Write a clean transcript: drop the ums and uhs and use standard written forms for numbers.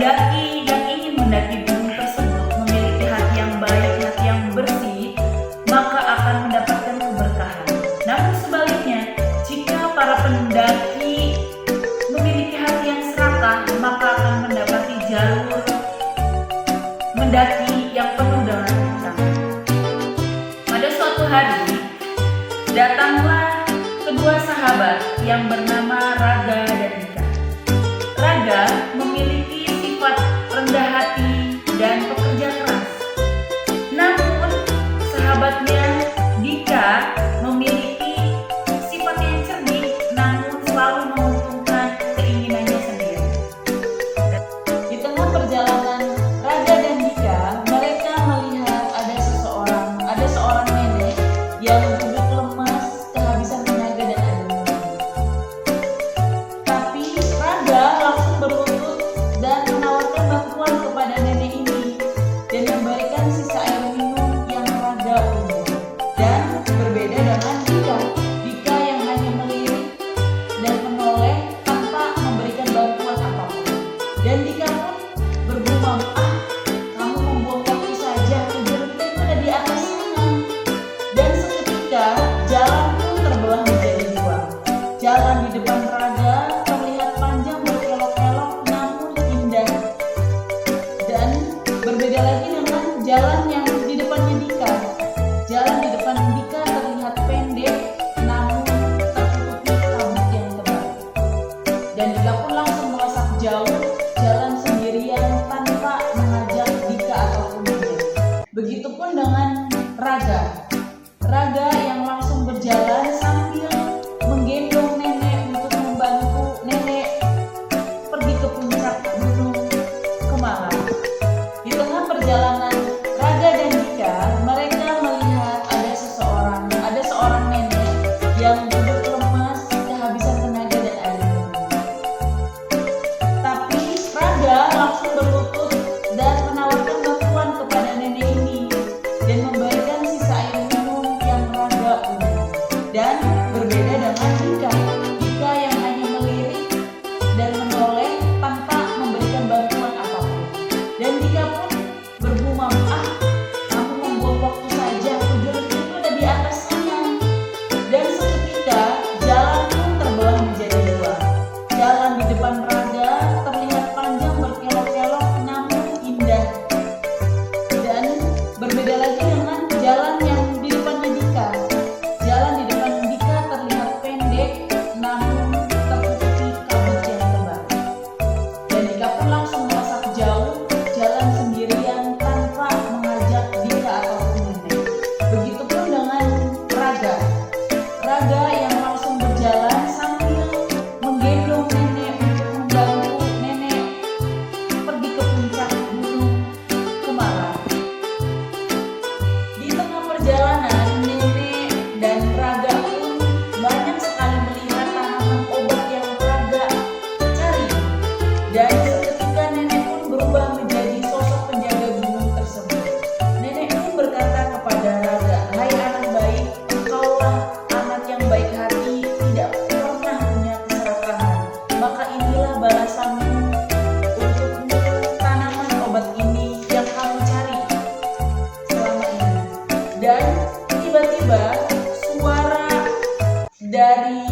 pendaki yang ingin mendaki gunung tersebut memiliki hati yang baik, hati yang bersih, maka akan mendapatkan keberkahan. Namun sebaliknya, jika para pendaki memiliki hati yang serakah, maka akan mendapati jalur mendaki yang penuh dengan rintangan. Pada suatu hari, datanglah kedua sahabat yang bernama Raga dan Dika. Raga memiliki sifat rendah hati dan pekerja keras. Namun, sahabatnya Dika memiliki sifat yang cerdik, namun selalu menguntungkan keinginannya sendiri. Di tengah perjalanan Raga dan Dika, mereka melihat ada seorang nenek yang duduk lemas, kehabisan tenaga dan air minum. Tapi Raga langsung berlutut dan menawarkan bantuan kepada nenek ini dan memberikan sisa air minum yang Raga punya. Dan berbeda dengan Dika yang hanya melirik dan menoleh tanpa memberikan bantuan apapun. Dan Dika pun bergumam, kamu membuang waktu saja, tujuan kita itu ada di atas sana. Dan seketika jalan pun terbelah menjadi dua. Jalan di depan Raga terlihat panjang berkelok-kelok namun indah. Dan berbeda lagi dengan jalan yang di depannya Dika. Jalan di depan Dika terlihat pendek namun tertutupi kabut yang tebal. Dan Dika pun langsung melesat jauh, jalan sendirian tanpa mengajak Dika ataupun nenek. Begitupun dengan Raga yang langsung berjalan sambil menggendong nenek untuk membantu nenek pergi ke puncak gunung Kemalang. Di tengah perjalanan Raga dan Dika, mereka melihat ada seorang nenek yang duduk lemas, kehabisan tenaga dan air minum. Tapi Raga langsung berlutut dan menawarkan bantuan kepada nenek ini dan memberikan sisa air minum yang Raga punya. Dan berbeda dengan Dika yang hanya melirik dan menoleh tanpa memberikan bantuan apapun. Dan Dika pun bergumam, kamu membuang waktu saja, tujuan itu ada di atas sana. Dan seketika jalan pun terbelah menjadi dua. Jalan di depan Raga terlihat panjang berkelok-kelok namun indah. Dan berbeda lagi dengan jalan yang di depannya Dika. Jalan di depan Dika terlihat pendek namun tertutupi kabut yang tebal. Dan Dika pun langsung melesat jauh, jalan sendirian tanpa mengajak Dika ataupun nenek. Begitupun dengan Raga yang langsung berjalan sambil menggendong nenek untuk membantu nenek pergi ke puncak gunung Kemalang. Di tengah perjalanan, nenek dan Raga pun banyak sekali melihat tanaman obat yang Raga cari. Dan seketika nenek pun berubah menjadi sosok penjaga gunung tersebut. Nenek pun berkata kepada Raga, hai anak baik, engkaulah anak yang baik hati, tidak pernah punya keserakahan. Maka inilah balasanmu untukmu tanaman obat ini yang kamu cari selama ini. Dan tiba-tiba suara dari